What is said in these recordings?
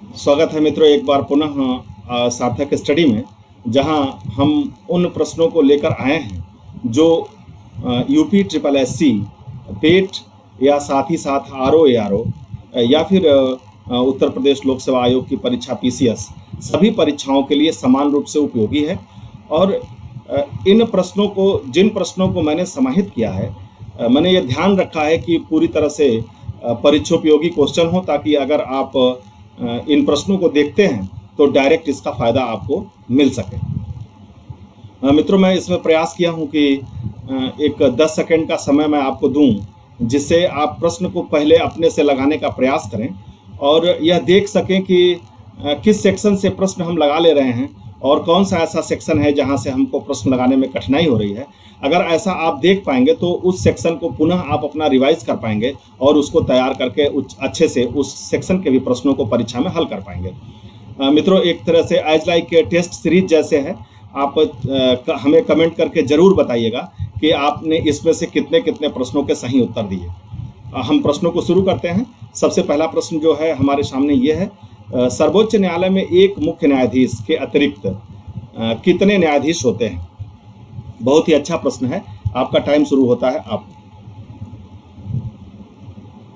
स्वागत है मित्रों एक बार पुनः सार्थक स्टडी में, जहां हम उन प्रश्नों को लेकर आए हैं जो यूपी ट्रिपल एससी, पेट या साथ ही साथ आरओ एआरओ या फिर उत्तर प्रदेश लोक सेवा आयोग की परीक्षा पीसीएस, सभी परीक्षाओं के लिए समान रूप से उपयोगी है। और इन प्रश्नों को, जिन प्रश्नों को मैंने समाहित किया है, मैंने ये ध्यान रखा है कि पूरी तरह से परीक्षोपयोगी क्वेश्चन हो, ताकि अगर आप इन प्रश्नों को देखते हैं तो डायरेक्ट इसका फायदा आपको मिल सके। मित्रों, मैं इसमें प्रयास किया हूं कि एक 10 सेकंड का समय मैं आपको दूं, जिससे आप प्रश्न को पहले अपने से लगाने का प्रयास करें और यह देख सकें कि किस सेक्शन से प्रश्न हम लगा ले रहे हैं और कौन सा ऐसा सेक्शन है जहां से हमको प्रश्न लगाने में कठिनाई हो रही है। अगर ऐसा आप देख पाएंगे तो उस सेक्शन को पुनः आप अपना रिवाइज कर पाएंगे और उसको तैयार करके अच्छे से उस सेक्शन के भी प्रश्नों को परीक्षा में हल कर पाएंगे। मित्रों, एक तरह से एज लाइक टेस्ट सीरीज जैसे है। आप हमें कमेंट करके ज़रूर बताइएगा कि आपने इसमें से कितने कितने प्रश्नों के सही उत्तर दिए। हम प्रश्नों को शुरू करते हैं। सबसे पहला प्रश्न जो है हमारे सामने ये है, सर्वोच्च न्यायालय में एक मुख्य न्यायाधीश के अतिरिक्त कितने न्यायाधीश होते हैं? बहुत ही अच्छा प्रश्न है। आपका टाइम शुरू होता है। आप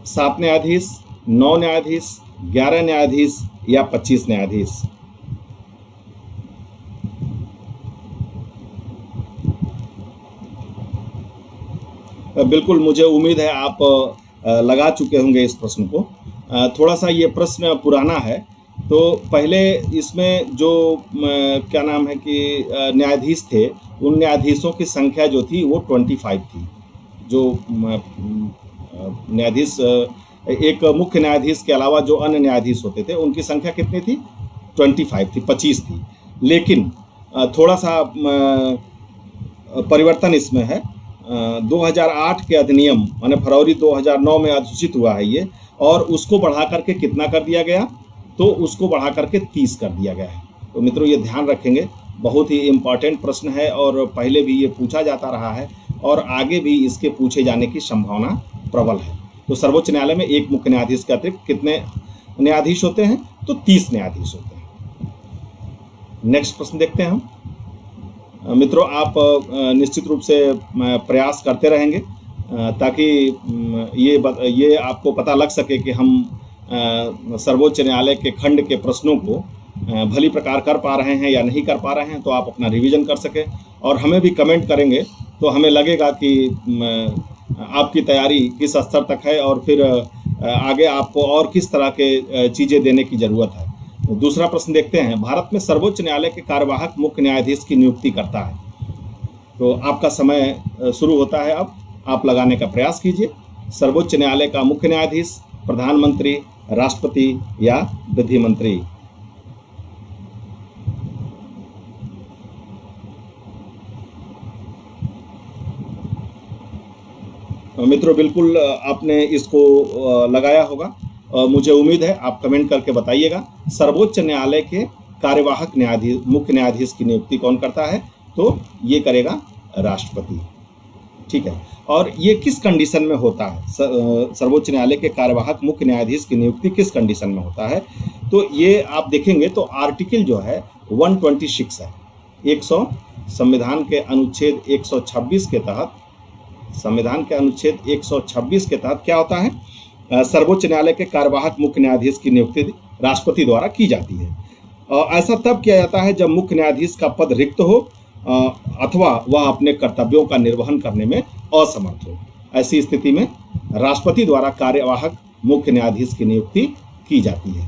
7 न्यायाधीश, 9 न्यायाधीश, 11 न्यायाधीश या 25 न्यायाधीश? बिल्कुल, मुझे उम्मीद है आप लगा चुके होंगे इस प्रश्न को। थोड़ा सा ये प्रश्न पुराना है, तो पहले इसमें जो क्या नाम है कि न्यायाधीश थे, उन न्यायाधीशों की संख्या जो थी वो 25 थी। जो न्यायाधीश, एक मुख्य न्यायाधीश के अलावा जो अन्य न्यायाधीश होते थे, उनकी संख्या कितनी थी? 25 थी, 25 थी। लेकिन थोड़ा सा परिवर्तन इसमें है। 2008 के अधिनियम माने फरवरी 2009 में अधिसूचित हुआ है ये, और उसको बढ़ा करके कितना कर दिया गया? तो उसको बढ़ा करके 30 कर दिया गया है। तो मित्रों, ये ध्यान रखेंगे, बहुत ही इम्पॉर्टेंट प्रश्न है और पहले भी ये पूछा जाता रहा है और आगे भी इसके पूछे जाने की संभावना प्रबल है। तो सर्वोच्च न्यायालय में एक मुख्य न्यायाधीश के अतिरिक्त कितने न्यायाधीश होते हैं? तो 30 न्यायाधीश होते हैं। नेक्स्ट प्रश्न देखते हैं हम। मित्रों, आप निश्चित रूप से प्रयास करते रहेंगे ताकि ये आपको पता लग सके कि हम सर्वोच्च न्यायालय के खंड के प्रश्नों को भली प्रकार कर पा रहे हैं या नहीं कर पा रहे हैं, तो आप अपना रिवीजन कर सकें और हमें भी कमेंट करेंगे तो हमें लगेगा कि आपकी तैयारी किस स्तर तक है और फिर आगे आपको और किस तरह के चीज़ें देने की ज़रूरत है। दूसरा प्रश्न देखते हैं। भारत में सर्वोच्च न्यायालय के कार्यवाहक मुख्य न्यायाधीश की नियुक्ति करता है। तो आपका समय शुरू होता है। अब आप लगाने का प्रयास कीजिए। सर्वोच्च न्यायालय का मुख्य न्यायाधीश प्रधानमंत्री, राष्ट्रपति या विधि मंत्री? मित्रों, बिल्कुल आपने इसको लगाया होगा। मुझे उम्मीद है आप कमेंट करके बताइएगा। सर्वोच्च न्यायालय के कार्यवाहक न्यायाधीश, मुख्य न्यायाधीश की नियुक्ति कौन करता है? तो ये करेगा राष्ट्रपति। ठीक है। और ये किस कंडीशन में होता है? सर्वोच्च न्यायालय के कार्यवाहक मुख्य न्यायाधीश की नियुक्ति किस कंडीशन में होता है? तो ये आप देखेंगे तो आर्टिकल जो है 126 है। 100 संविधान के अनुच्छेद 126 के तहत, संविधान के अनुच्छेद 126 के तहत क्या होता है? सर्वोच्च न्यायालय के कार्यवाहक मुख्य न्यायाधीश की नियुक्ति राष्ट्रपति द्वारा की जाती है। और ऐसा तब किया जाता है जब मुख्य न्यायाधीश का पद रिक्त हो अथवा वह अपने कर्तव्यों का निर्वहन करने में असमर्थ हो। ऐसी स्थिति में राष्ट्रपति द्वारा कार्यवाहक मुख्य न्यायाधीश की नियुक्ति की जाती है।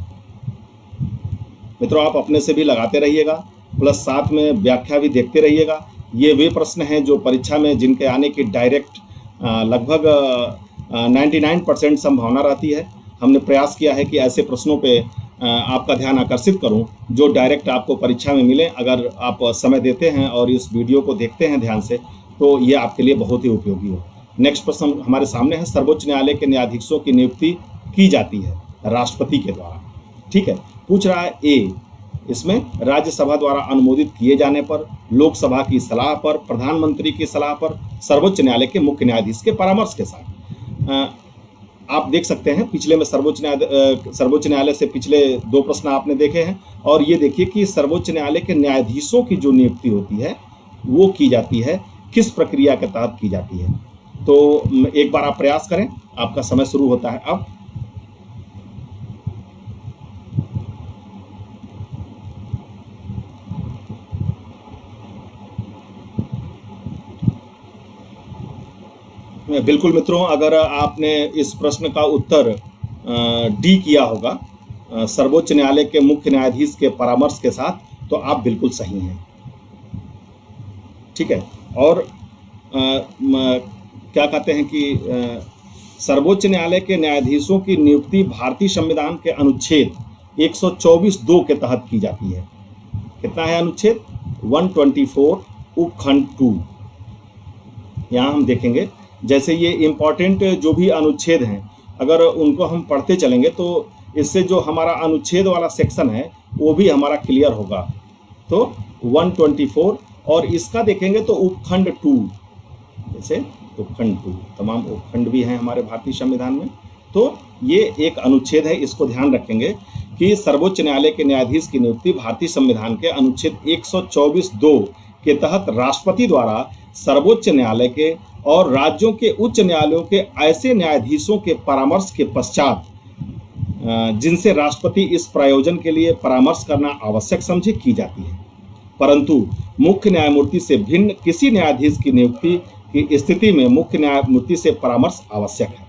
मित्रों, आप अपने से भी लगाते रहिएगा, प्लस साथ में व्याख्या भी देखते रहिएगा। ये वे प्रश्न हैं जो परीक्षा में जिनके आने की डायरेक्ट लगभग 99% संभावना रहती है। हमने प्रयास किया है कि ऐसे प्रश्नों पे आपका ध्यान आकर्षित करूं जो डायरेक्ट आपको परीक्षा में मिले। अगर आप समय देते हैं और इस वीडियो को देखते हैं ध्यान से, तो ये आपके लिए बहुत ही उपयोगी हो। नेक्स्ट प्रश्न हमारे सामने है। सर्वोच्च न्यायालय के न्यायाधीशों की नियुक्ति की जाती है राष्ट्रपति के द्वारा। ठीक है। पूछ रहा है ए, इसमें राज्यसभा द्वारा अनुमोदित किए जाने पर, लोकसभा की सलाह पर, प्रधानमंत्री की सलाह पर, सर्वोच्च न्यायालय के मुख्य न्यायाधीश के परामर्श के साथ। आप देख सकते हैं पिछले में सर्वोच्च न्यायालय से पिछले 2 प्रश्न आपने देखे हैं, और ये देखिए कि सर्वोच्च न्यायालय के न्यायाधीशों की जो नियुक्ति होती है वो की जाती है, किस प्रक्रिया के तहत की जाती है। तो एक बार आप प्रयास करें, आपका समय शुरू होता है अब। बिल्कुल मित्रों, अगर आपने इस प्रश्न का उत्तर डी किया होगा, सर्वोच्च न्यायालय के मुख्य न्यायाधीश के परामर्श के साथ, तो आप बिल्कुल सही हैं। ठीक है। और क्या कहते हैं कि सर्वोच्च न्यायालय के न्यायाधीशों की नियुक्ति भारतीय संविधान के अनुच्छेद 124(2) के तहत की जाती है। कितना है अनुच्छेद? 124 उपखंड 2। यहाँ हम देखेंगे, जैसे ये इम्पॉर्टेंट जो भी अनुच्छेद हैं, अगर उनको हम पढ़ते चलेंगे तो इससे जो हमारा अनुच्छेद वाला सेक्शन है वो भी हमारा क्लियर होगा। तो 124, और इसका देखेंगे तो उपखंड 2, जैसे उपखंड 2, तमाम उपखंड भी हैं हमारे भारतीय संविधान में। तो ये एक अनुच्छेद है, इसको ध्यान रखेंगे कि सर्वोच्च न्यायालय के न्यायाधीश की नियुक्ति भारतीय संविधान के अनुच्छेद 124(2) के तहत राष्ट्रपति द्वारा सर्वोच्च न्यायालय के और राज्यों के उच्च न्यायालयों के ऐसे न्यायाधीशों के परामर्श के पश्चात जिनसे राष्ट्रपति इस प्रयोजन के लिए परामर्श करना आवश्यक समझे की जाती है, परंतु मुख्य न्यायमूर्ति से भिन्न किसी न्यायाधीश की नियुक्ति की स्थिति में मुख्य न्यायमूर्ति से परामर्श आवश्यक है।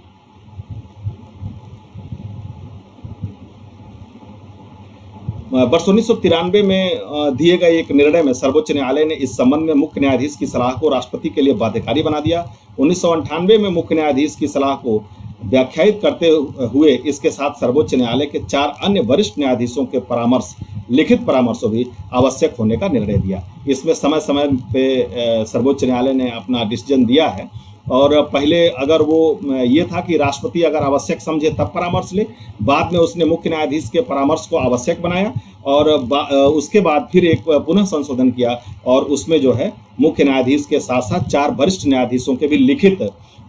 वर्ष 1993 में दिए गए एक निर्णय में सर्वोच्च न्यायालय ने इस संबंध में मुख्य न्यायाधीश की सलाह को राष्ट्रपति के लिए बाध्यकारी बना दिया। 1998 में मुख्य न्यायाधीश की सलाह को व्याख्यायित करते हुए इसके साथ सर्वोच्च न्यायालय के 4 अन्य वरिष्ठ न्यायाधीशों के परामर्श, लिखित परामर्शों भी आवश्यक होने का निर्णय दिया। इसमें समय समय पे सर्वोच्च न्यायालय ने अपना डिसीजन दिया है, और पहले अगर वो ये था कि राष्ट्रपति अगर आवश्यक समझे तब परामर्श ले, बाद में उसने मुख्य न्यायाधीश के परामर्श को आवश्यक बनाया, और उसके बाद फिर एक पुनः संशोधन किया, और उसमें जो है मुख्य न्यायाधीश के साथ साथ 4 वरिष्ठ न्यायाधीशों के भी लिखित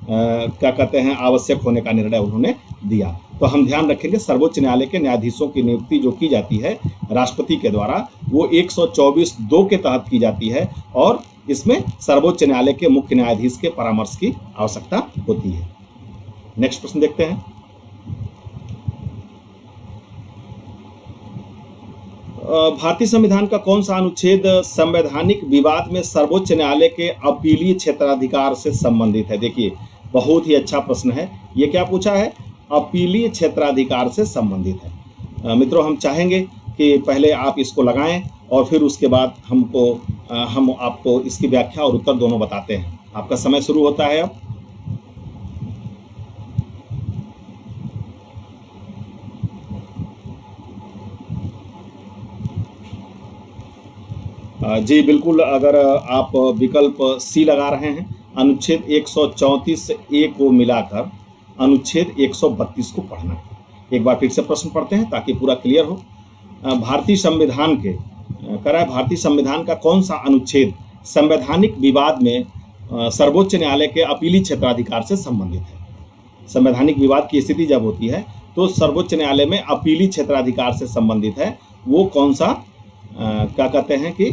क्या कहते हैं आवश्यक होने का निर्णय उन्होंने दिया। तो हम ध्यान रखेंगे, सर्वोच्च न्यायालय के न्यायाधीशों की नियुक्ति जो की जाती है राष्ट्रपति के द्वारा, वो 124(2) के तहत की जाती है, और इसमें सर्वोच्च न्यायालय के मुख्य न्यायाधीश के परामर्श की आवश्यकता होती है। नेक्स्ट प्रश्न देखते हैं। भारतीय संविधान का कौन सा अनुच्छेद संवैधानिक विवाद में सर्वोच्च न्यायालय के अपीलीय क्षेत्राधिकार से संबंधित है? देखिए, बहुत ही अच्छा प्रश्न है। ये क्या पूछा है? अपीलीय क्षेत्राधिकार से संबंधित है। मित्रों, हम चाहेंगे कि पहले आप इसको लगाएं और फिर उसके बाद हम आपको इसकी व्याख्या और उत्तर दोनों बताते हैं। आपका समय शुरू होता है अब। जी बिल्कुल, अगर आप विकल्प सी लगा रहे हैं, अनुच्छेद 134(a) को मिलाकर अनुच्छेद 132 को पढ़ना है। एक बार फिर से प्रश्न पढ़ते हैं ताकि पूरा क्लियर हो। भारतीय संविधान के भारतीय संविधान का कौन सा अनुच्छेद संवैधानिक विवाद में सर्वोच्च न्यायालय के अपीली क्षेत्राधिकार से संबंधित है? संवैधानिक विवाद की स्थिति जब होती है तो सर्वोच्च न्यायालय में अपीली क्षेत्राधिकार से संबंधित है, वो कौन सा क्या कहते हैं कि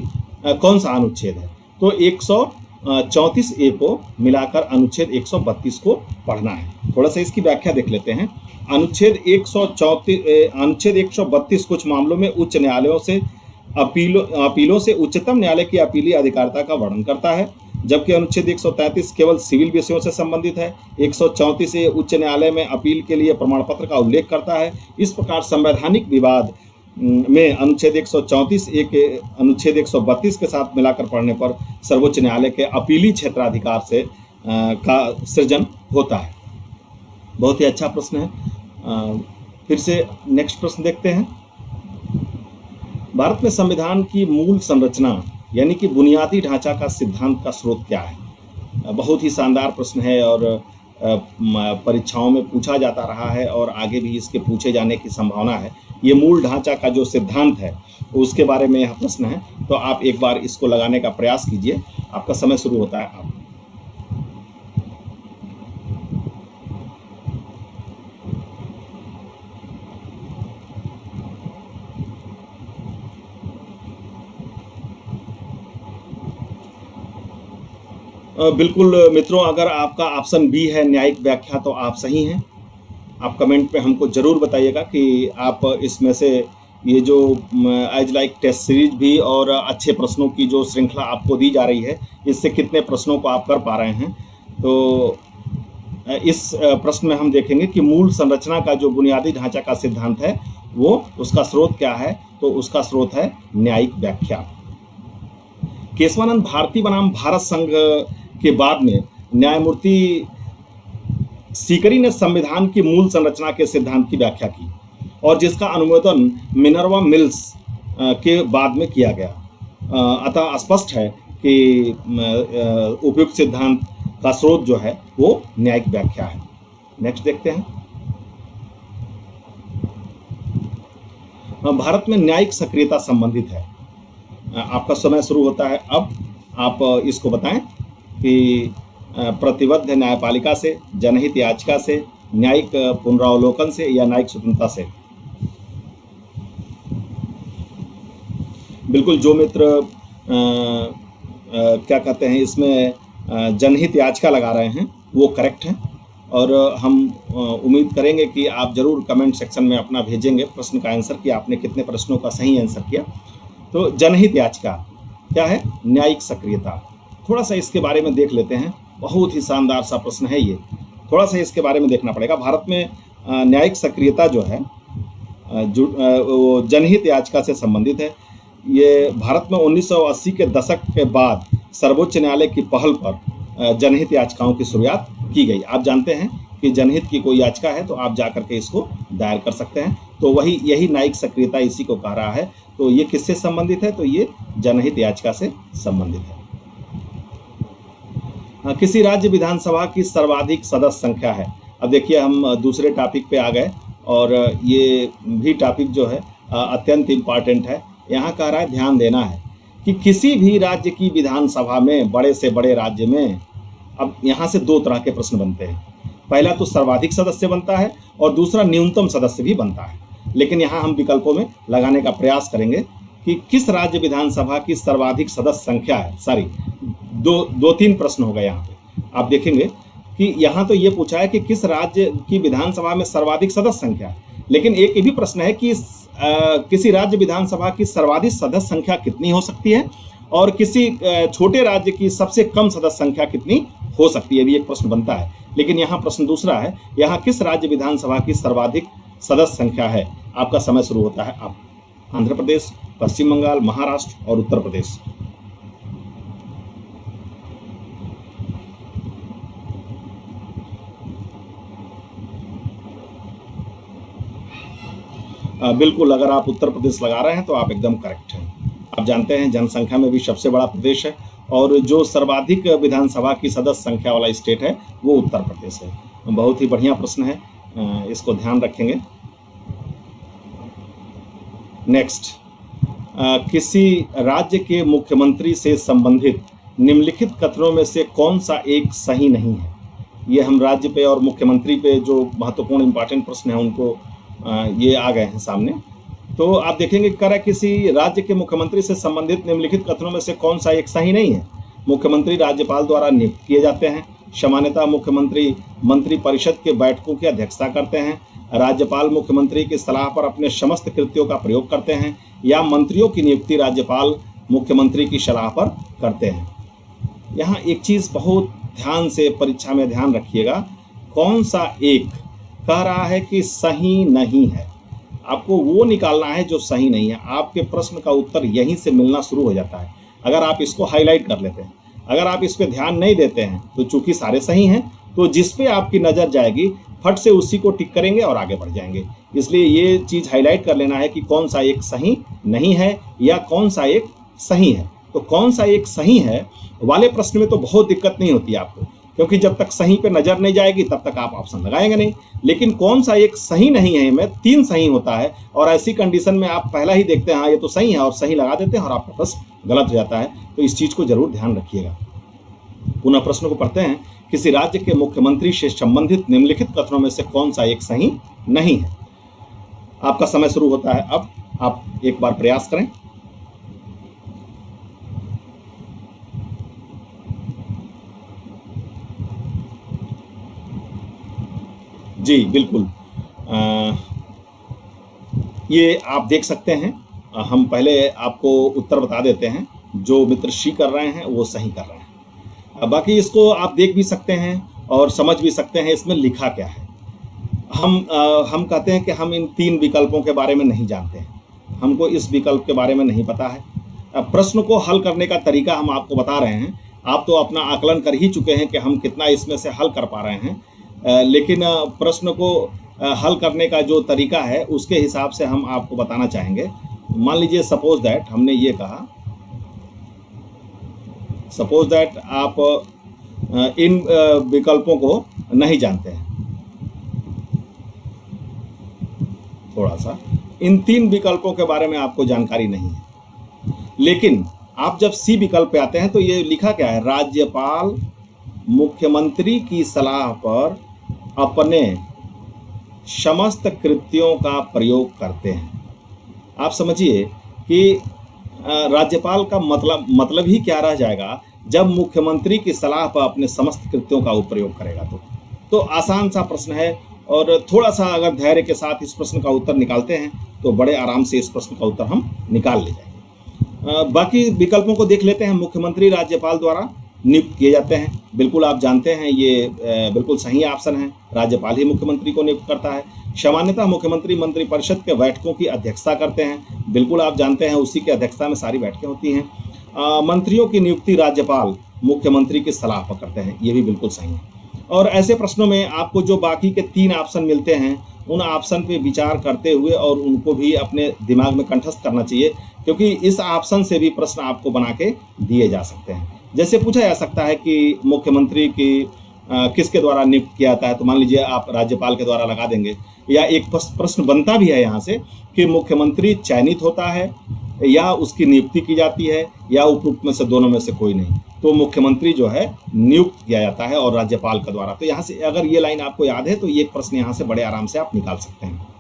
कौन सा अनुच्छेद है? तो 134(a) को मिलाकर अनुच्छेद 132 को पढ़ना है। थोड़ा सा इसकी व्याख्या देख लेते हैं। अनुच्छेद 132 कुछ मामलों में उच्च न्यायालयों से अपीलों से उच्चतम न्यायालय की अपीली अधिकारिता का वर्णन करता है, जबकि अनुच्छेद 133 केवल सिविल विषयों से संबंधित है। 134(a) उच्च न्यायालय में अपील के लिए प्रमाण पत्र का उल्लेख करता है। इस प्रकार संवैधानिक विवाद में अनुच्छेद 134(a) के अनुच्छेद 132 के साथ मिलाकर पढ़ने पर सर्वोच्च न्यायालय के अपीली क्षेत्राधिकार से का सृजन होता है। बहुत ही अच्छा प्रश्न है। फिर से नेक्स्ट प्रश्न देखते हैं। भारत में संविधान की मूल संरचना यानी कि बुनियादी ढांचा का सिद्धांत का स्रोत क्या है? बहुत ही शानदार प्रश्न है और परीक्षाओं में पूछा जाता रहा है और आगे भी इसके पूछे जाने की संभावना है। ये मूल ढांचा का जो सिद्धांत है उसके बारे में यह प्रश्न है, तो आप एक बार इसको लगाने का प्रयास कीजिए। आपका समय शुरू होता है। बिल्कुल मित्रों, अगर आपका ऑप्शन बी है न्यायिक व्याख्या तो आप सही हैं। आप कमेंट पे हमको ज़रूर बताइएगा कि आप इसमें से ये जो एज लाइक टेस्ट सीरीज भी और अच्छे प्रश्नों की जो श्रृंखला आपको दी जा रही है, इससे कितने प्रश्नों को आप कर पा रहे हैं। तो इस प्रश्न में हम देखेंगे कि मूल संरचना का जो बुनियादी ढांचा का सिद्धांत है, वो उसका स्रोत क्या है? तो उसका स्रोत है न्यायिक व्याख्या। केशवानंद भारती बनाम भारत संघ के बाद में न्यायमूर्ति सीकरी ने संविधान की मूल संरचना के सिद्धांत की व्याख्या की और जिसका अनुमोदन मिनर्वा मिल्स के बाद में किया गया। अतः स्पष्ट है कि उपयुक्त सिद्धांत का स्रोत जो है वो न्यायिक व्याख्या है। नेक्स्ट देखते हैं। भारत में न्यायिक सक्रियता संबंधित है। आपका समय शुरू होता है अब। आप इसको बताएं कि प्रतिबद्ध न्यायपालिका से, जनहित याचिका से, न्यायिक पुनरावलोकन से या न्यायिक स्वतंत्रता से। बिल्कुल, जो मित्र क्या कहते हैं इसमें जनहित याचिका लगा रहे हैं वो करेक्ट है और हम उम्मीद करेंगे कि आप जरूर कमेंट सेक्शन में अपना भेजेंगे प्रश्न का आंसर कि आपने कितने प्रश्नों का सही आंसर किया। तो जनहित याचिका क्या है? न्यायिक सक्रियता। थोड़ा सा इसके बारे में देख लेते हैं। बहुत ही शानदार सा प्रश्न है ये, थोड़ा सा इसके बारे में देखना पड़ेगा। भारत में न्यायिक सक्रियता जो है वो जनहित याचिका से संबंधित है। ये भारत में 1980 के दशक के बाद सर्वोच्च न्यायालय की पहल पर जनहित याचिकाओं की शुरुआत की गई। आप जानते हैं कि जनहित की कोई याचिका है तो आप जा करके इसको दायर कर सकते हैं। तो वही यही न्यायिक सक्रियता इसी को कह रहा है। तो ये किससे संबंधित है? तो ये जनहित याचिका से संबंधित है। किसी राज्य विधानसभा की सर्वाधिक सदस्य संख्या है। अब देखिए हम दूसरे टॉपिक पे आ गए और ये भी टॉपिक जो है अत्यंत इम्पॉर्टेंट है। यहाँ कह रहा है ध्यान देना है कि किसी भी राज्य की विधानसभा में, बड़े से बड़े राज्य में, अब यहाँ से दो तरह के प्रश्न बनते हैं। पहला तो सर्वाधिक सदस्य बनता है और दूसरा न्यूनतम सदस्य भी बनता है। लेकिन यहाँ हम विकल्पों में लगाने का प्रयास करेंगे कि किस राज्य विधानसभा की सर्वाधिक सदस्य संख्या है। सॉरी, दो तीन प्रश्न हो गए यहाँ पे। आप देखेंगे कि यहाँ तो ये पूछा है कि किस राज्य की विधानसभा में सर्वाधिक सदस्य संख्या है, लेकिन एक ये भी प्रश्न है कि किसी राज्य विधानसभा की सर्वाधिक सदस्य संख्या कितनी हो सकती है और किसी छोटे राज्य की सबसे कम सदस्य संख्या कितनी हो सकती है, भी एक प्रश्न बनता है। लेकिन यहाँ प्रश्न दूसरा है, यहाँ किस राज्य विधानसभा की सर्वाधिक सदस्य संख्या है। आपका समय शुरू होता है अब। आंध्र प्रदेश, पश्चिम बंगाल, महाराष्ट्र और उत्तर प्रदेश। बिल्कुल, अगर आप उत्तर प्रदेश लगा रहे हैं तो आप एकदम करेक्ट हैं। आप जानते हैं जनसंख्या में भी सबसे बड़ा प्रदेश है और जो सर्वाधिक विधानसभा की सदस्य संख्या वाला स्टेट है वो उत्तर प्रदेश है। बहुत ही बढ़िया प्रश्न है, इसको ध्यान रखेंगे। नेक्स्ट, किसी राज्य के मुख्यमंत्री से संबंधित निम्नलिखित कथनों में से कौन सा एक सही नहीं है। ये हम राज्य पे और मुख्यमंत्री पे जो महत्वपूर्ण इंपॉर्टेंट प्रश्न है उनको ये आ गए हैं सामने। तो आप देखेंगे कर किसी राज्य के मुख्यमंत्री से संबंधित निम्नलिखित कथनों में से कौन सा एक सही नहीं है। मुख्यमंत्री राज्यपाल द्वारा नियुक्त किए जाते हैं। सामान्यतः मुख्यमंत्री मंत्री परिषद के बैठकों की अध्यक्षता करते हैं। राज्यपाल मुख्यमंत्री की सलाह पर अपने समस्त कृत्यों का प्रयोग करते हैं या मंत्रियों की नियुक्ति राज्यपाल मुख्यमंत्री की सलाह पर करते हैं। यहाँ एक चीज़ बहुत ध्यान से परीक्षा में ध्यान रखिएगा, कौन सा एक कह रहा है कि सही नहीं है। आपको वो निकालना है जो सही नहीं है। आपके प्रश्न का उत्तर यहीं से मिलना शुरू हो जाता है अगर आप इसको हाईलाइट कर लेते हैं। अगर आप इस पे ध्यान नहीं देते हैं तो चूंकि सारे सही हैं, तो जिस पे आपकी नज़र जाएगी फट से उसी को टिक करेंगे और आगे बढ़ जाएंगे। इसलिए ये चीज़ हाईलाइट कर लेना है कि कौन सा एक सही नहीं है या कौन सा एक सही है। तो कौन सा एक सही है वाले प्रश्न में तो बहुत दिक्कत नहीं होती आपको, क्योंकि जब तक सही पे नज़र नहीं जाएगी तब तक आप ऑप्शन लगाएंगे नहीं। लेकिन कौन सा एक सही नहीं है में 3 सही होता है और ऐसी कंडीशन में आप पहला ही देखते हैं हाँ ये तो सही है और सही लगा देते हैं और आपका प्रश्न गलत हो जाता है। तो इस चीज़ को जरूर ध्यान रखिएगा। पुनः प्रश्न को पढ़ते हैं। किसी राज्य के मुख्यमंत्री से संबंधित निम्नलिखित कथनों में से कौन सा एक सही नहीं है। आपका समय शुरू होता है अब। आप एक बार प्रयास करें। जी, बिल्कुल। अ, ये आप देख सकते हैं। हम पहले आपको उत्तर बता देते हैं, जो मित्र सी कर रहे हैं, वो सही कर रहे हैं। बाकी इसको आप देख भी सकते हैं और समझ भी सकते हैं इसमें लिखा क्या है। हम कहते हैं कि हम इन 3 विकल्पों के बारे में नहीं जानते हैं। हमको इस विकल्प के बारे में नहीं पता है। प्रश्न को हल करने का तरीका हम आपको बता रहे हैं। आप तो अपना आकलन कर ही चुके हैं कि हम कितना इसमें से हल कर पा रहे हैं। लेकिन प्रश्न को हल करने का जो तरीका है, उसके हिसाब से हम आपको बताना चाहेंगे। मान लीजिए सपोज़ दैट हमने ये कहा, सपोज़ दैट आप इन विकल्पों को नहीं जानते हैं। थोड़ा-सा इन 3 विकल्पों के बारे में आपको जानकारी नहीं है। लेकिन आप जब सी विकल्प पे आते हैं तो ये लिखा क्या है, राज्यपाल मुख्यमंत्री की सलाह पर अपने समस्त कृत्यों का प्रयोग करते हैं। आप समझिए कि राज्यपाल का मतलब ही क्या रह जाएगा, जब मुख्यमंत्री की सलाह पर अपने समस्त कृत्यों का प्रयोग करेगा तो आसान सा प्रश्न है और थोड़ा-सा अगर धैर्य के साथ इस प्रश्न का उत्तर निकालते हैं, तो बड़े आराम से इस प्रश्न का उत्तर हम निकाल ले जाएंगे। बाकी विकल्पों को देख लेते हैं। मुख्यमंत्री राज्यपाल द्वारा नियुक्त किए जाते हैं। बिल्कुल आप जानते हैं ये बिल्कुल सही ऑप्शन है। राज्यपाल ही मुख्यमंत्री को नियुक्त करता है। सामान्यतः मुख्यमंत्री मंत्रिपरिषद के बैठकों की अध्यक्षता करते हैं। बिल्कुल आप जानते हैं उसी की अध्यक्षता में सारी बैठकें होती हैं। मंत्रियों की नियुक्ति राज्यपाल मुख्यमंत्री की सलाह पर करते हैं। ये भी बिल्कुल सही है। और ऐसे प्रश्नों में आपको जो बाकी के 3 ऑप्शन मिलते हैं, उन ऑप्शन पे विचार करते हुए और उनको भी अपने दिमाग में कंठस्थ करना चाहिए, क्योंकि इस ऑप्शन से भी प्रश्न आपको बना के दिए जा सकते हैं। जैसे पूछा जा सकता है कि मुख्यमंत्री की किसके द्वारा नियुक्त किया जाता है, तो मान लीजिए आप राज्यपाल के द्वारा लगा देंगे। या एक प्रश्न बनता भी है यहाँ से कि मुख्यमंत्री चयनित होता है या उसकी नियुक्ति की जाती है या उपयुक्त में से दोनों में से कोई नहीं, तो मुख्यमंत्री जो है नियुक्त किया जाता है और राज्यपाल के द्वारा। तो यहाँ से अगर ये लाइन आपको याद है तो ये प्रश्न यहाँ से बड़े आराम से आप निकाल सकते हैं।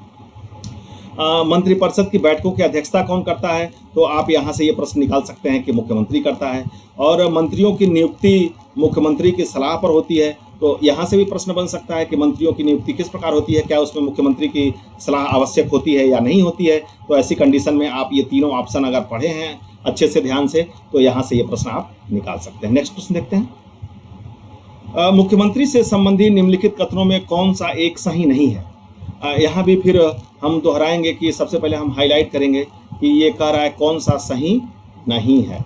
मंत्रिपरिषद की बैठकों की अध्यक्षता कौन करता है, तो आप यहाँ से ये प्रश्न निकाल सकते हैं कि मुख्यमंत्री करता है। और मंत्रियों की नियुक्ति मुख्यमंत्री की सलाह पर होती है, तो यहाँ से भी प्रश्न बन सकता है कि मंत्रियों की नियुक्ति किस प्रकार होती है, क्या उसमें मुख्यमंत्री की सलाह आवश्यक होती है या नहीं होती है। तो ऐसी कंडीशन में आप ये तीनों ऑप्शन अगर पढ़े हैं अच्छे से ध्यान से, तो यहाँ से ये प्रश्न आप निकाल सकते हैं। नेक्स्ट प्रश्न देखते हैं। मुख्यमंत्री से संबंधित निम्नलिखित कथनों में कौन सा एक सही नहीं है। यहाँ भी फिर हम दोहराएंगे कि सबसे पहले हम हाईलाइट करेंगे कि ये कह रहा है कौन सा सही नहीं है।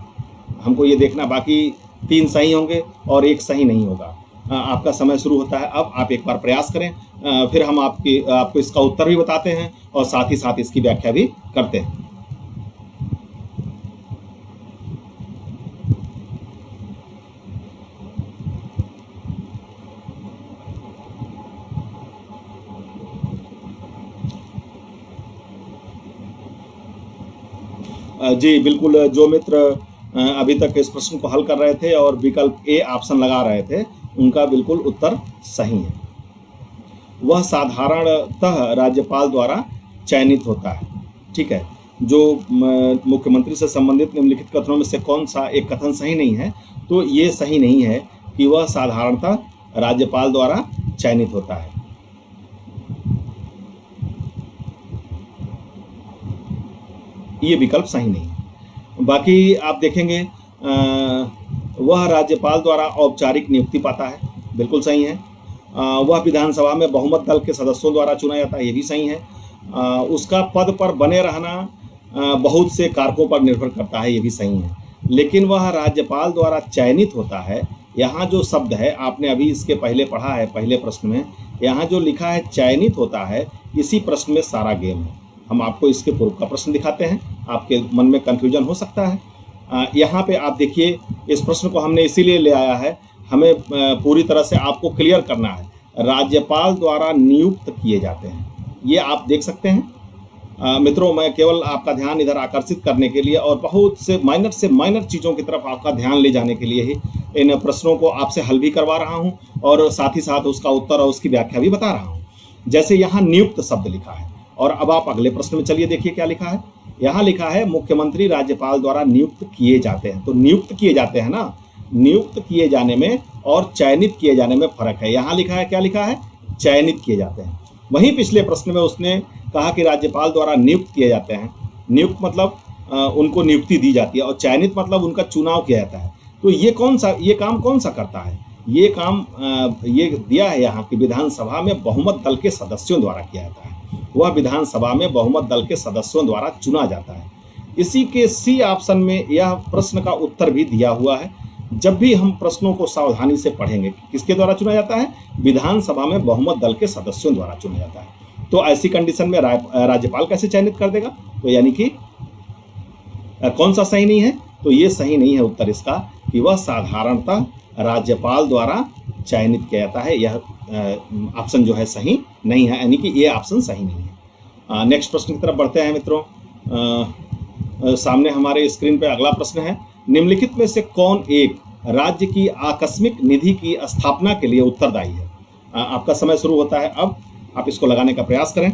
हमको ये देखना, बाकी 3 सही होंगे और एक सही नहीं होगा। आपका समय शुरू होता है अब। आप एक बार प्रयास करें, फिर हम आपको इसका उत्तर भी बताते हैं और साथ ही साथ इसकी व्याख्या भी करते हैं। जी बिल्कुल, जो मित्र अभी तक इस प्रश्न को हल कर रहे थे और विकल्प ए ऑप्शन लगा रहे थे, उनका बिल्कुल उत्तर सही है। वह साधारणतः राज्यपाल द्वारा चयनित होता है। ठीक है, जो मुख्यमंत्री से संबंधित निम्नलिखित कथनों में से कौन सा एक कथन सही नहीं है, तो ये सही नहीं है कि वह साधारणतः राज्यपाल द्वारा चयनित होता है। ये विकल्प सही नहीं है। बाकी आप देखेंगे वह राज्यपाल द्वारा औपचारिक नियुक्ति पाता है, बिल्कुल सही है। वह विधानसभा में बहुमत दल के सदस्यों द्वारा चुना जाता है, ये भी सही है। उसका पद पर बने रहना बहुत से कारकों पर निर्भर करता है, ये भी सही है। लेकिन वह राज्यपाल द्वारा चयनित होता है, यहाँ जो शब्द है आपने अभी इसके पहले पढ़ा है, पहले प्रश्न में यहाँ जो लिखा है चयनित होता है, इसी प्रश्न में सारा गेम है। हम आपको इसके पूर्व का प्रश्न दिखाते हैं, आपके मन में कन्फ्यूजन हो सकता है। यहाँ पे आप देखिए, इस प्रश्न को हमने इसीलिए ले आया है, हमें पूरी तरह से आपको क्लियर करना है। राज्यपाल द्वारा नियुक्त किए जाते हैं, ये आप देख सकते हैं। मित्रों, मैं केवल आपका ध्यान इधर आकर्षित करने के लिए और बहुत से माइनर चीज़ों की तरफ आपका ध्यान ले जाने के लिए ही इन प्रश्नों को आपसे हल भी करवा रहा हूँ और साथ ही साथ उसका उत्तर और उसकी व्याख्या भी बता रहा हूँ। जैसे यहाँ नियुक्त शब्द लिखा है, और अब आप अगले प्रश्न में चलिए देखिए क्या लिखा है। यहाँ लिखा है मुख्यमंत्री राज्यपाल द्वारा नियुक्त किए जाते हैं, तो नियुक्त किए जाते हैं ना, नियुक्त किए जाने में और चयनित किए जाने में फर्क है। यहाँ लिखा है, क्या लिखा है, चयनित किए जाते हैं। वहीं पिछले प्रश्न में उसने कहा कि राज्यपाल द्वारा नियुक्त किए जाते हैं। नियुक्त मतलब उनको नियुक्ति दी जाती है, और चयनित मतलब उनका चुनाव किया जाता है। तो ये काम कौन सा करता है? ये काम ये दिया है यहाँ की विधानसभा में बहुमत दल के सदस्यों द्वारा किया जाता है। वह विधानसभा में बहुमत दल के सदस्यों द्वारा चुना जाता है। इसी के सी ऑप्शन में यह प्रश्न का उत्तर भी दिया हुआ है। जब भी हम प्रश्नों को सावधानी से पढ़ेंगे, किसके द्वारा चुना जाता है? विधानसभा में बहुमत दल के सदस्यों द्वारा चुना जाता है। तो ऐसी कंडीशन में राज्यपाल कैसे चयनित कर देगा? तो यानी कि कौन सा सही नहीं है? तो ये सही नहीं है उत्तर इसका, कि वह साधारणतः राज्यपाल द्वारा चयनित किया जाता है। यह ऑप्शन जो है सही नहीं है, यानी कि ये ऑप्शन सही नहीं है। नेक्स्ट प्रश्न की तरफ बढ़ते हैं मित्रों। सामने हमारे स्क्रीन पे अगला प्रश्न है, निम्नलिखित में से कौन एक राज्य की आकस्मिक निधि की स्थापना के लिए उत्तरदायी है? आपका समय शुरू होता है अब, आप इसको लगाने का प्रयास करें।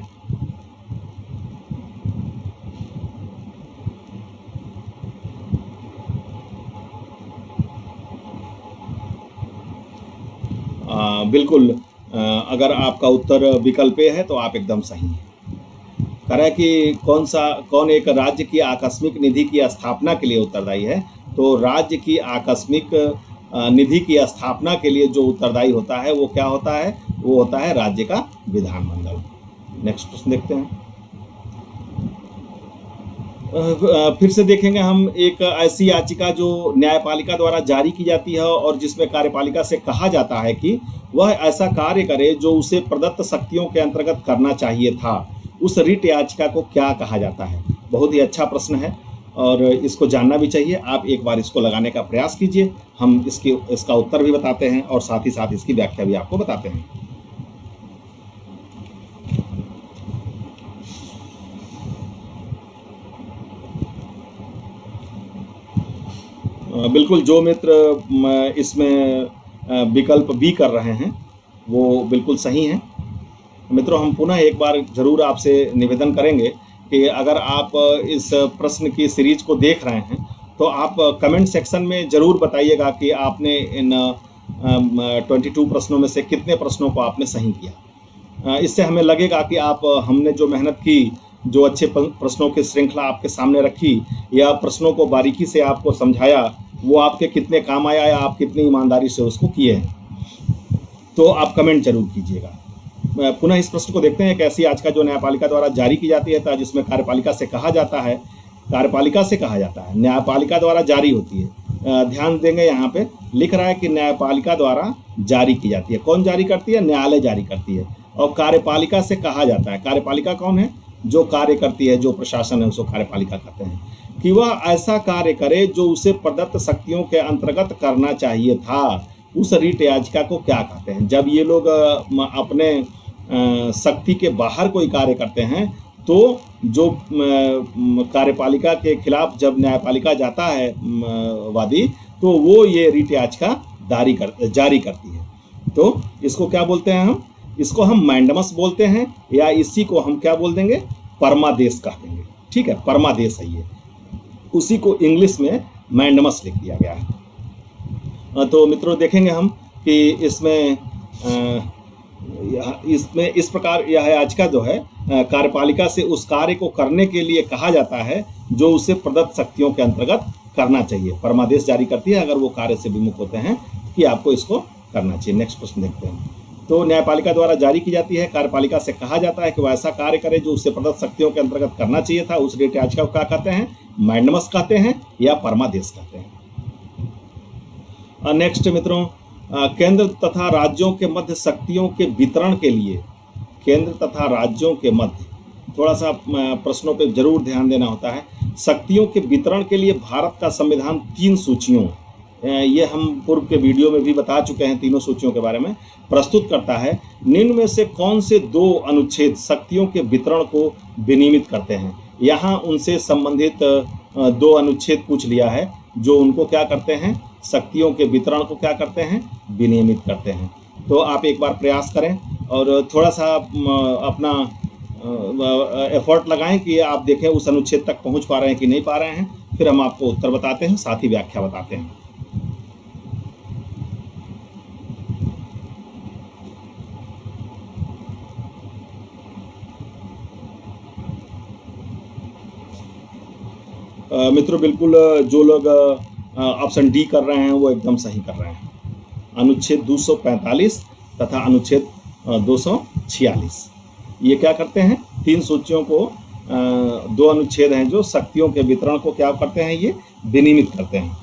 बिल्कुल, अगर आपका उत्तर विकल्प ए है तो आप एकदम सही हैं। कह रहा है कि कौन एक राज्य की आकस्मिक निधि की स्थापना के लिए उत्तरदायी है? तो राज्य की आकस्मिक निधि की स्थापना के लिए जो उत्तरदायी होता है वो क्या होता है? वो होता है राज्य का विधानमंडल। नेक्स्ट प्रश्न देखते हैं। फिर से देखेंगे हम एक ऐसी याचिका जो न्यायपालिका द्वारा जारी की जाती है और जिसमें कार्यपालिका से कहा जाता है कि वह ऐसा कार्य करे जो उसे प्रदत्त शक्तियों के अंतर्गत करना चाहिए था। उस रिट याचिका को क्या कहा जाता है? बहुत ही अच्छा प्रश्न है और इसको जानना भी चाहिए। आप एक बार इसको लगाने का प्रयास कीजिए, हम इसका उत्तर भी बताते हैं और साथ ही साथ इसकी व्याख्या भी आपको बताते हैं। बिल्कुल, जो मित्र इसमें विकल्प बी कर रहे हैं वो बिल्कुल सही हैं। मित्रों, हम पुनः एक बार जरूर आपसे निवेदन करेंगे कि अगर आप इस प्रश्न की सीरीज को देख रहे हैं तो आप कमेंट सेक्शन में ज़रूर बताइएगा कि आपने इन 22 प्रश्नों में से कितने प्रश्नों को आपने सही किया। इससे हमें लगेगा कि हमने जो मेहनत की, जो अच्छे प्रश्नों की श्रृंखला आपके सामने रखी या प्रश्नों को बारीकी से आपको समझाया, वो आपके कितने काम आया या आप कितनी ईमानदारी से उसको किए हैं। तो आप कमेंट जरूर कीजिएगा। पुनः इस प्रश्न को देखते हैं। एक ऐसी याचिका जो न्यायपालिका द्वारा जारी की जाती है जिसमें कार्यपालिका से कहा जाता है, न्यायपालिका द्वारा जारी होती है। ध्यान देंगे, यहाँ पे लिख रहा है कि न्यायपालिका द्वारा जारी की जाती है। कौन जारी करती है? न्यायालय जारी करती है। और कार्यपालिका से कहा जाता है, कार्यपालिका कौन है? जो कार्य करती है, जो प्रशासन है, उसको कार्यपालिका कहते हैं। कि वह ऐसा कार्य करे जो उसे प्रदत्त शक्तियों के अंतर्गत करना चाहिए था। उस रिट याचिका को क्या कहते हैं? जब ये लोग अपने शक्ति के बाहर कोई कार्य करते हैं तो जो कार्यपालिका के खिलाफ जब न्यायपालिका जाता है वादी, तो वो ये रिट याचिका जारी करती है। तो इसको क्या बोलते हैं हम? इसको हम मैंडमस बोलते हैं, या इसी को हम क्या बोल देंगे? परमादेश कह देंगे। ठीक है, परमादेश है ये, उसी को इंग्लिश में मैंडमस लिख दिया गया है। तो मित्रों, देखेंगे हम कि इसमें इस प्रकार यह याचिका जो है कार्यपालिका से उस कार्य को करने के लिए कहा जाता है जो उसे प्रदत्त शक्तियों के अंतर्गत करना चाहिए। परमादेश जारी करती है अगर वो कार्य से विमुख होते हैं कि आपको इसको करना चाहिए। नेक्स्ट प्रश्न देखते हैं। तो न्यायपालिका द्वारा जारी की जाती है, कार्यपालिका से कहा जाता है कि वह ऐसा कार्य करे जो उसे प्रदत्त शक्तियों के अंतर्गत करना चाहिए था। उस रिट याचिका को क्या कहते हैं? मैंडमस कहते हैं या परमादेश कहते हैं। नेक्स्ट मित्रों, केंद्र तथा राज्यों के मध्य शक्तियों के वितरण के लिए, केंद्र तथा राज्यों के मध्य, थोड़ा सा प्रश्नों पे जरूर ध्यान देना होता है। शक्तियों के वितरण के लिए भारत का संविधान 3 सूचियों, ये हम पूर्व के वीडियो में भी बता चुके हैं, तीनों सूचियों के बारे में प्रस्तुत करता है। निम्न में से कौन से 2 अनुच्छेद शक्तियों के वितरण को विनियमित करते हैं? यहाँ उनसे संबंधित 2 अनुच्छेद पूछ लिया है जो उनको क्या करते हैं? शक्तियों के वितरण को क्या करते हैं? विनियमित करते हैं। तो आप एक बार प्रयास करें और थोड़ा सा अपना एफर्ट लगाएं कि आप देखें उस अनुच्छेद तक पहुंच पा रहे हैं कि नहीं पा रहे हैं। फिर हम आपको उत्तर बताते हैं, साथ ही व्याख्या बताते हैं। मित्रों बिल्कुल जो लोग ऑप्शन डी कर रहे हैं वो एकदम सही कर रहे हैं। अनुच्छेद 245 तथा अनुच्छेद 246 ये क्या करते हैं, तीन सूचियों को दो अनुच्छेद हैं जो शक्तियों के वितरण को क्या करते हैं, ये विनियमित करते हैं।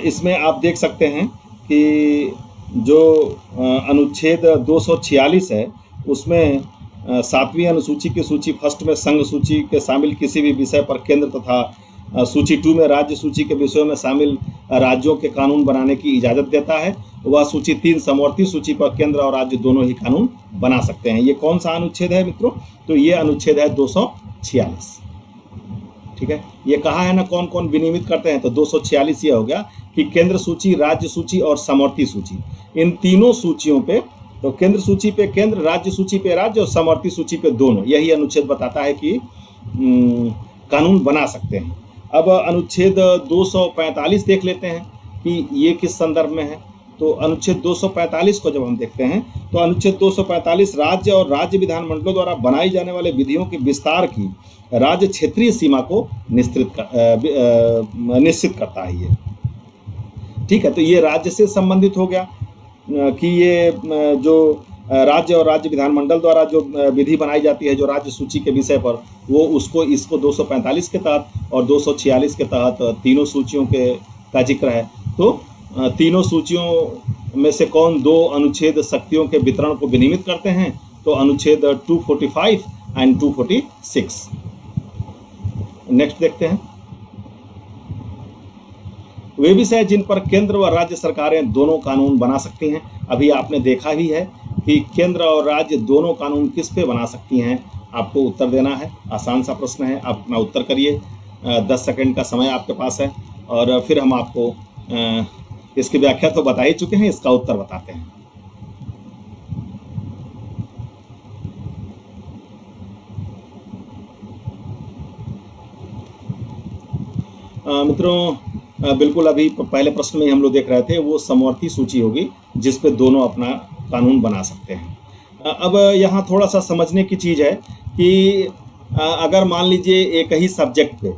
इसमें आप देख सकते हैं कि जो अनुच्छेद 246 है उसमें 7वीं अनुसूची की सूची फर्स्ट में संघ सूची के शामिल किसी भी विषय पर केंद्र तथा सूची 2 में राज्य सूची के विषयों में शामिल राज्यों के कानून बनाने की इजाज़त देता है। वह सूची 3 समवर्ती सूची पर केंद्र और राज्य दोनों ही कानून बना सकते हैं। ये कौन सा अनुच्छेद है मित्रों, तो ये अनुच्छेद है 246। ठीक है, ये कहा है ना कौन कौन विनियमित करते हैं, तो 246 ये हो गया कि केंद्र सूची, राज्य सूची और समवर्ती सूची, इन तीनों सूचियों पे, तो केंद्र सूची पे केंद्र, राज्य सूची पे राज्य और समवर्ती सूची पे दोनों, यही अनुच्छेद बताता है कि कानून बना सकते हैं। अब अनुच्छेद 245 देख लेते हैं कि ये किस संदर्भ में है। तो अनुच्छेद 245 को जब हम देखते हैं तो अनुच्छेद 245 राज्य और राज्य विधानमंडलों द्वारा बनाई जाने वाले विधियों के विस्तार की राज्य क्षेत्रीय सीमा को निश्चित करता है ये। ठीक है, तो ये राज्य से संबंधित हो गया कि ये जो राज्य और राज्य विधानमंडल द्वारा जो विधि बनाई जाती है जो राज्य सूची के विषय पर, वो उसको इसको 245 के तहत और 246 के तहत तीनों सूचियों के का जिक्र है। तो तीनों सूचियों में से कौन दो अनुच्छेद शक्तियों के वितरण को विनियमित करते हैं, तो अनुच्छेद 245 एंड 246। नेक्स्ट देखते हैं, वे विषय जिन पर केंद्र व राज्य सरकारें दोनों कानून बना सकती हैं। अभी आपने देखा ही है कि केंद्र और राज्य दोनों कानून किस पे बना सकती हैं, आपको उत्तर देना है। आसान सा प्रश्न है, आप अपना उत्तर करिए। 10 सेकंड का समय आपके पास है और फिर हम आपको इसकी व्याख्या तो बता ही चुके हैं, इसका उत्तर बताते हैं। मित्रों बिल्कुल अभी पहले प्रश्न में हम लोग देख रहे थे वो समवर्ती सूची होगी जिस पे दोनों अपना कानून बना सकते हैं। अब यहाँ थोड़ा सा समझने की चीज़ है कि अगर मान लीजिए एक ही सब्जेक्ट पे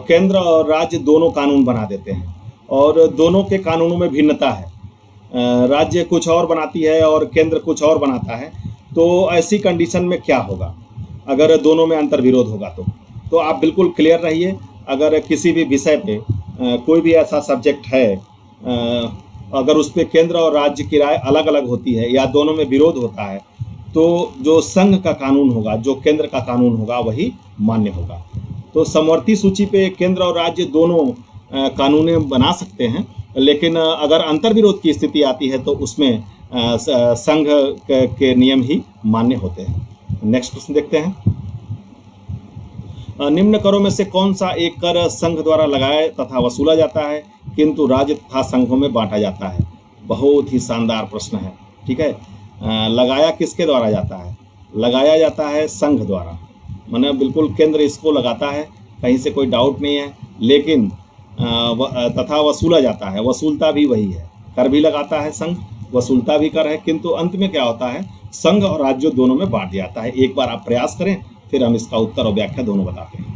केंद्र और राज्य दोनों कानून बना देते हैं और दोनों के कानूनों में भिन्नता है, राज्य कुछ और बनाती है और केंद्र कुछ और बनाता है, तो ऐसी कंडीशन में क्या होगा अगर दोनों में अंतर विरोध होगा। तो आप बिल्कुल क्लियर रहिए, अगर किसी भी विषय पे कोई भी ऐसा सब्जेक्ट है अगर उस पर केंद्र और राज्य की राय अलग अलग होती है या दोनों में विरोध होता है, तो जो संघ का कानून होगा, जो केंद्र का कानून होगा, वही मान्य होगा। तो समवर्ती सूची पे केंद्र और राज्य दोनों कानून बना सकते हैं, लेकिन अगर अंतर विरोध की स्थिति आती है तो उसमें संघ के नियम ही मान्य होते हैं। नेक्स्ट प्रश्न देखते हैं, निम्न करों में से कौन सा एक कर संघ द्वारा लगाया तथा वसूला जाता है किंतु राज्य तथा संघों में बांटा जाता है। बहुत ही शानदार प्रश्न है। ठीक है, लगाया किसके द्वारा जाता है, लगाया जाता है संघ द्वारा, माने बिल्कुल केंद्र इसको लगाता है, कहीं से कोई डाउट नहीं है। लेकिन तथा वसूला जाता है, वसूलता भी वही है, कर भी लगाता है संघ, वसूलता भी कर है, किंतु अंत में क्या होता है, संघ और राज्य दोनों में बांट जाता है। एक बार आप प्रयास करें, फिर हम इसका उत्तर और व्याख्या दोनों बताते हैं।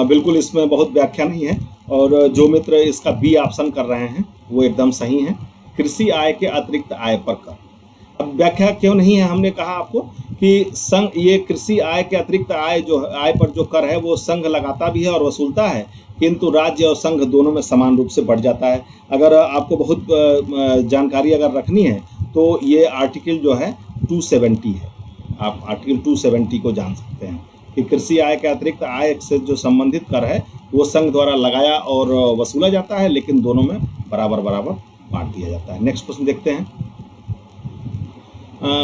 बिल्कुल इसमें बहुत व्याख्या नहीं है और जो मित्र इसका बी ऑप्शन कर रहे हैं वो एकदम सही है, कृषि आय के अतिरिक्त आय पर कर। अब व्याख्या क्यों नहीं है, हमने कहा आपको कि संघ, ये कृषि आय के अतिरिक्त आय जो आय पर जो कर है वो संघ लगाता भी है और वसूलता है, किंतु राज्य और संघ दोनों में समान रूप से बढ़ जाता है। अगर आपको बहुत जानकारी अगर रखनी है तो ये आर्टिकल जो है 270 है, आप आर्टिकल 270 को जान सकते हैं कि कृषि आय के अतिरिक्त आय से जो संबंधित कर है वो संघ द्वारा लगाया और वसूला जाता है, लेकिन दोनों में बराबर बराबर बांट दिया जाता है। नेक्स्ट प्रश्न देखते हैं,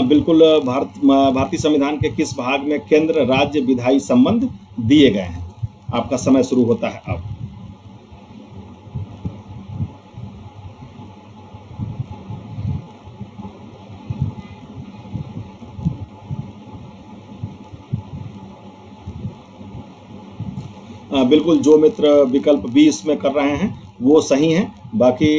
बिल्कुल भारतीय संविधान के किस भाग में केंद्र राज्य विधायी संबंध दिए गए हैं। आपका समय शुरू होता है अब। बिल्कुल जो मित्र विकल्प बी इसमें कर रहे हैं वो सही हैं। बाकी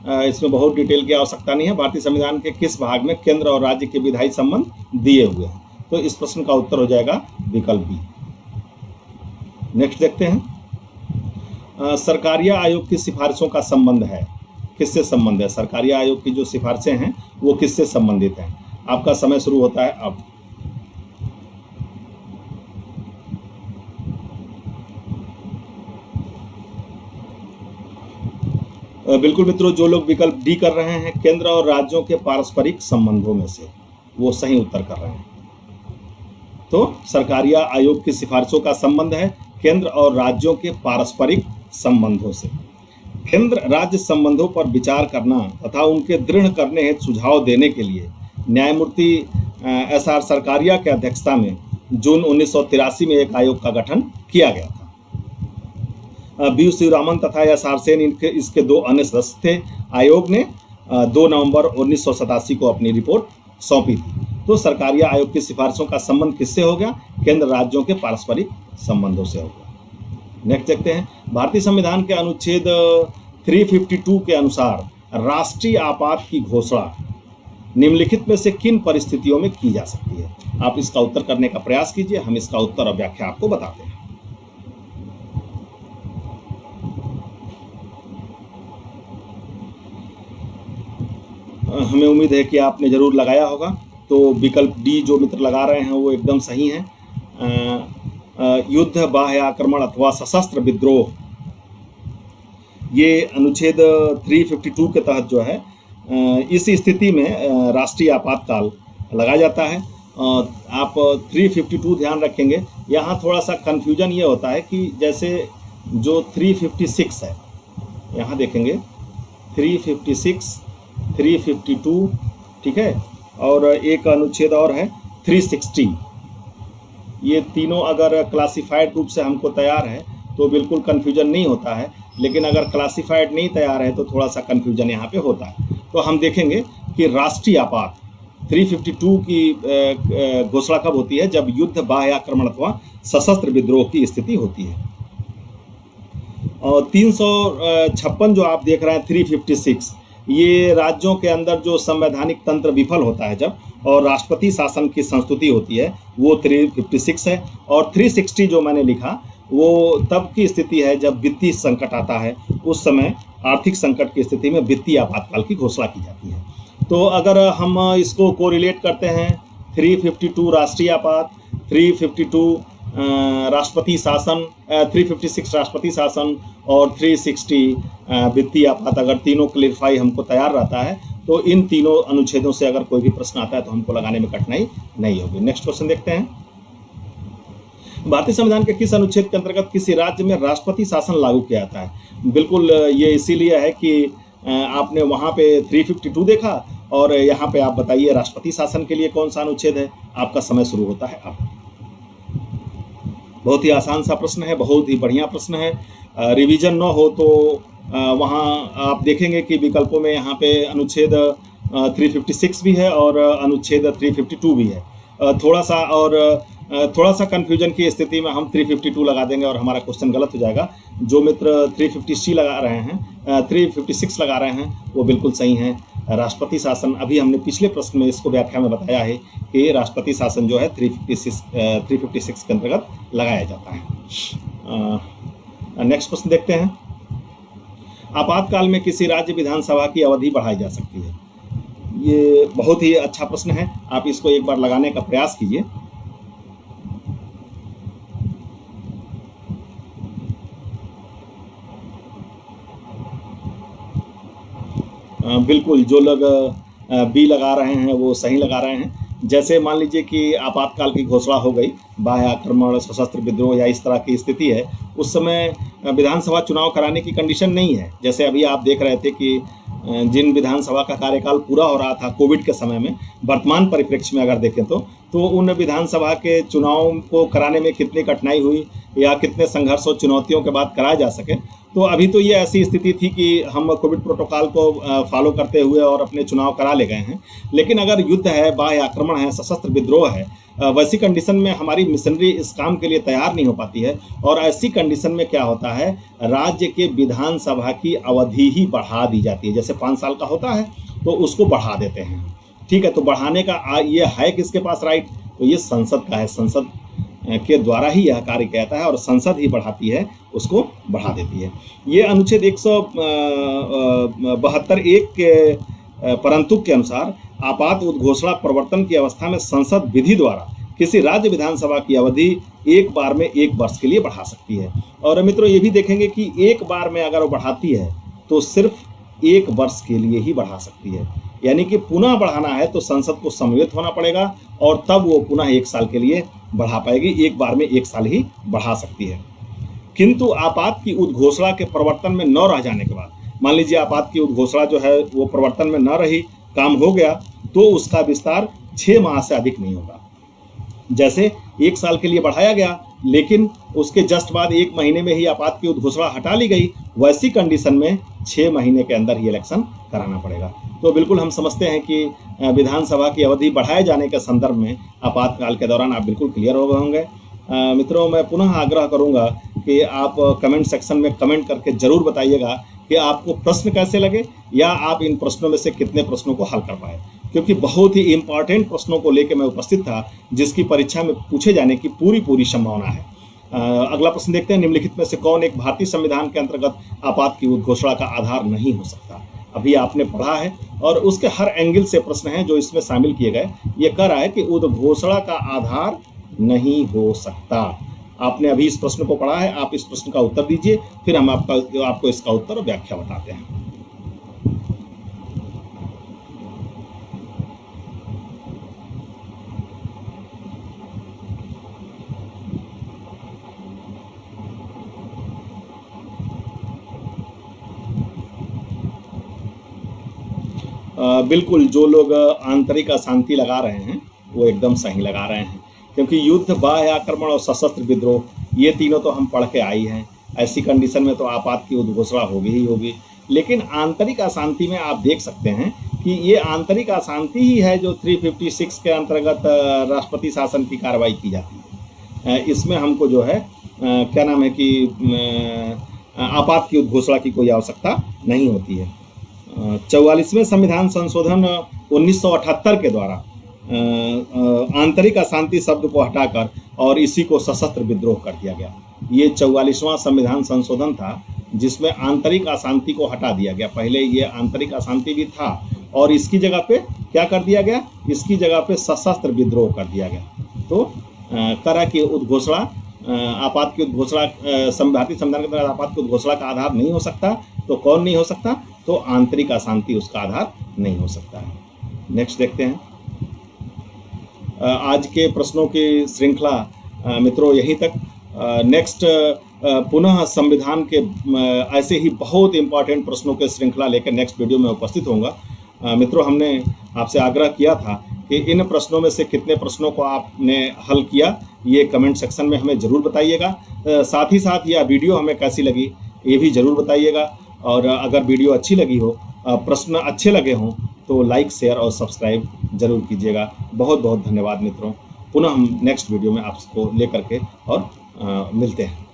इसमें बहुत डिटेल की आवश्यकता नहीं है। भारतीय संविधान के किस भाग में केंद्र और राज्य के विधायी संबंध दिए हुए हैं? तो इस प्रश्न का उत्तर हो जाएगा विकल्प बी। नेक्स्ट देखते हैं, सरकारिया आयोग की सिफारिशों का संबंध है, किससे संबंध है? सरकारिया आयोग की जो सिफारिशें हैं वो किससे संबंधित हैं? आपका समय शुरू होता है अब। बिल्कुल मित्रों, जो लोग विकल्प डी कर रहे हैं केंद्र और राज्यों के पारस्परिक संबंधों में से, वो सही उत्तर कर रहे हैं। तो सरकारिया आयोग की सिफारिशों का संबंध है केंद्र और राज्यों के पारस्परिक संबंधों से। केंद्र राज्य संबंधों पर विचार करना तथा उनके दृढ़ करने हेतु सुझाव देने के लिए न्यायमूर्ति एस.आर. सरकारिया की अध्यक्षता में जून 1983 में एक आयोग का गठन किया गया था। बी. शिवरामन तथा एस.आर. सेन इसके दो अन्य सदस्य थे। आयोग ने 2 नवंबर 1987 को अपनी रिपोर्ट सौंपी थी। तो सरकारिया आयोग की सिफारिशों का संबंध किससे हो गया? केंद्र राज्यों के पारस्परिक संबंधों से हो गया। नेक्स्ट देखते हैं, भारतीय संविधान के अनुच्छेद 352 के अनुसार राष्ट्रीय आपात की घोषणा निम्नलिखित में से किन परिस्थितियों में की जा सकती है? आप इसका उत्तर करने का प्रयास कीजिए, हम इसका उत्तर और व्याख्या आपको बताते हैं। हमें उम्मीद है कि आपने जरूर लगाया होगा। तो विकल्प डी जो मित्र लगा रहे हैं वो एकदम सही है। युद्ध, बाह्य आक्रमण अथवा सशस्त्र विद्रोह, ये अनुच्छेद 352 के तहत जो है इस स्थिति में राष्ट्रीय आपातकाल लगाया जाता है। आप 352 ध्यान रखेंगे, यहाँ थोड़ा सा कन्फ्यूजन ये होता है कि जैसे जो 356 है, यहाँ देखेंगे 356, 352, ठीक है, और एक अनुच्छेद और है 360। ये तीनों अगर क्लासिफाइड रूप से हमको तैयार है तो बिल्कुल कन्फ्यूजन नहीं होता है, लेकिन अगर क्लासिफाइड नहीं तैयार है तो थोड़ा सा कन्फ्यूजन यहाँ पे होता है। तो हम देखेंगे कि राष्ट्रीय आपात 352 की घोषणा कब होती है? जब युद्ध, बाह्य आक्रमण अथवा सशस्त्र विद्रोह की स्थिति होती है। और 356 जो आप देख रहे हैं 356, ये राज्यों के अंदर जो संवैधानिक तंत्र विफल होता है जब, और राष्ट्रपति शासन की संस्तुति होती है, वो 356 है। और 360 जो मैंने लिखा वो तब की स्थिति है जब वित्तीय संकट आता है, उस समय आर्थिक संकट की स्थिति में वित्तीय आपातकाल की घोषणा की जाती है। तो अगर हम इसको कोरिलेट करते हैं, 352 राष्ट्रीय आपात, 352 राष्ट्रपति शासन, 356 राष्ट्रपति शासन और 360 वित्तीय आपात, अगर तीनों क्लियरफाई हमको तैयार रहता है तो इन तीनों अनुच्छेदों से अगर कोई भी प्रश्न आता है तो हमको लगाने में कठिनाई नहीं होगी। नेक्स्ट क्वेश्चन देखते हैं, भारतीय संविधान के किस अनुच्छेद के अंतर्गत किसी राज्य में राष्ट्रपति शासन लागू किया जाता है? बिल्कुल ये इसीलिए है कि आपने वहाँ पे 352 देखा और यहाँ पे आप बताइए राष्ट्रपति शासन के लिए कौन सा अनुच्छेद है। आपका समय शुरू होता है अब। बहुत ही आसान सा प्रश्न है, बहुत ही बढ़िया प्रश्न है। रिवीजन न हो तो वहाँ आप देखेंगे कि विकल्पों में यहाँ पे अनुच्छेद 356 भी है और अनुच्छेद 352 भी है। थोड़ा सा कन्फ्यूजन की स्थिति में हम 352 लगा देंगे और हमारा क्वेश्चन गलत हो जाएगा। जो मित्र 356 लगा रहे हैं, 356 लगा रहे हैं, वो बिल्कुल सही हैं। राष्ट्रपति शासन, अभी हमने पिछले प्रश्न में इसको व्याख्या में बताया है कि राष्ट्रपति शासन जो है 356 के अंतर्गत लगाया जाता है। नेक्स्ट प्रश्न देखते हैं, आपातकाल में किसी राज्य विधानसभा की अवधि बढ़ाई जा सकती है? ये बहुत ही अच्छा प्रश्न है, आप इसको एक बार लगाने का प्रयास कीजिए। बिल्कुल जो लोग बी लगा रहे हैं वो सही लगा रहे हैं। जैसे मान लीजिए कि आपातकाल की घोषणा हो गई, बाह्य आक्रमण, सशस्त्र विद्रोह या इस तरह की स्थिति है, उस समय विधानसभा चुनाव कराने की कंडीशन नहीं है। जैसे अभी आप देख रहे थे कि जिन विधानसभा का कार्यकाल पूरा हो रहा था कोविड के समय में, वर्तमान परिप्रेक्ष्य में अगर देखें तो उन विधानसभा के चुनाव को कराने में कितनी कठिनाई हुई या कितने संघर्ष और चुनौतियों के बाद कराया जा सके। तो अभी तो ये ऐसी स्थिति थी कि हम कोविड प्रोटोकॉल को फॉलो करते हुए और अपने चुनाव करा ले गए हैं। लेकिन अगर युद्ध है, बाह्य आक्रमण है, सशस्त्र विद्रोह है, वैसी कंडीशन में हमारी मिशनरी इस काम के लिए तैयार नहीं हो पाती है, और ऐसी कंडीशन में क्या होता है, राज्य के विधानसभा की अवधि ही बढ़ा दी जाती है। जैसे 5 साल का होता है तो उसको बढ़ा देते हैं, ठीक है। तो बढ़ाने का ये है किसके पास राइट, तो ये संसद का है। संसद के द्वारा ही यह कार्य किया जाता है और संसद ही बढ़ाती है, उसको बढ़ा देती है। ये अनुच्छेद 172(1) के परंतु के अनुसार आपात उद्घोषणा प्रवर्तन की अवस्था में संसद विधि द्वारा किसी राज्य विधानसभा की अवधि एक बार में 1 वर्ष के लिए बढ़ा सकती है। और मित्रों ये भी देखेंगे कि एक बार में अगर वो बढ़ाती है तो सिर्फ 1 वर्ष के लिए ही बढ़ा सकती है, यानी कि पुनः बढ़ाना है तो संसद को समवेत होना पड़ेगा और तब वो पुनः 1 साल के लिए बढ़ा पाएगी। एक बार में 1 साल ही बढ़ा सकती है। किंतु आपात की उद्घोषणा के प्रवर्तन में न रह जाने के बाद, मान लीजिए आपात की उद्घोषणा जो है वो प्रवर्तन में न रही, काम हो गया, तो उसका विस्तार 6 माह से अधिक नहीं होगा। जैसे 1 साल के लिए बढ़ाया गया लेकिन उसके जस्ट बाद 1 महीने में ही आपात की उद्घोषणा हटा ली गई, वैसी कंडीशन में 6 महीने के अंदर ही इलेक्शन कराना पड़ेगा। तो बिल्कुल हम समझते हैं कि विधानसभा की अवधि बढ़ाए जाने के संदर्भ में आपातकाल के दौरान आप बिल्कुल क्लियर हो गए होंगे। मित्रों, मैं पुनः आग्रह करूंगा कि आप कमेंट सेक्शन में कमेंट करके जरूर बताइएगा कि आपको प्रश्न कैसे लगे या आप इन प्रश्नों में से कितने प्रश्नों को हल कर पाए, क्योंकि बहुत ही इंपॉर्टेंट प्रश्नों को लेकर मैं उपस्थित था जिसकी परीक्षा में पूछे जाने की पूरी संभावना है। अगला प्रश्न देखते हैं, निम्नलिखित में से कौन एक भारतीय संविधान के अंतर्गत आपात की उद्घोषणा का आधार नहीं हो सकता। अभी आपने पढ़ा है और उसके हर एंगल से प्रश्न हैं जो इसमें शामिल किए गए। ये कह रहा है कि उद्घोषणा का आधार नहीं हो सकता। आपने अभी इस प्रश्न को पढ़ा है, आप इस प्रश्न का उत्तर दीजिए, फिर हम आपको इसका उत्तर और व्याख्या बताते हैं। बिल्कुल, जो लोग आंतरिक अशांति लगा रहे हैं वो एकदम सही लगा रहे हैं, क्योंकि युद्ध, बाह्य आक्रमण और सशस्त्र विद्रोह ये तीनों तो हम पढ़ के आई हैं। ऐसी कंडीशन में तो आपात की उद्घोषणा होगी ही होगी। लेकिन आंतरिक अशांति में आप देख सकते हैं कि ये आंतरिक अशांति ही है जो 356 के अंतर्गत राष्ट्रपति शासन की कार्रवाई की जाती है। इसमें हमको जो है क्या नाम है कि आपात की उद्घोषणा की कोई आवश्यकता नहीं होती है। 44वें संविधान संशोधन 1978 के द्वारा आंतरिक अशांति शब्द को हटाकर और इसी को सशस्त्र विद्रोह कर दिया गया। ये 44वां संविधान संशोधन था जिसमें आंतरिक अशांति को हटा दिया गया। पहले ये आंतरिक अशांति भी था और इसकी जगह पे क्या कर दिया गया, इसकी जगह पे सशस्त्र विद्रोह कर दिया गया। तो करा की उद्घोषणा, आपात की उद्घोषणा, भारतीय संविधान के तहत आपात की उद्घोषणा का आधार नहीं हो सकता। तो कौन नहीं हो सकता, तो आंतरिक अशांति उसका आधार नहीं हो सकता है। नेक्स्ट देखते हैं। आज के प्रश्नों की श्रृंखला मित्रों यहीं तक। नेक्स्ट पुनः संविधान के ऐसे ही बहुत इंपॉर्टेंट प्रश्नों के श्रृंखला लेकर नेक्स्ट वीडियो में उपस्थित होऊंगा। मित्रों, हमने आपसे आग्रह किया था कि इन प्रश्नों में से कितने प्रश्नों को आपने हल किया, ये कमेंट सेक्शन में हमें ज़रूर बताइएगा। साथ ही साथ यह वीडियो हमें कैसी लगी ये भी ज़रूर बताइएगा। और अगर वीडियो अच्छी लगी हो, प्रश्न अच्छे लगे हों, तो लाइक, शेयर और सब्सक्राइब जरूर कीजिएगा। बहुत बहुत धन्यवाद मित्रों। पुनः हम नेक्स्ट वीडियो में आपको लेकर के और मिलते हैं।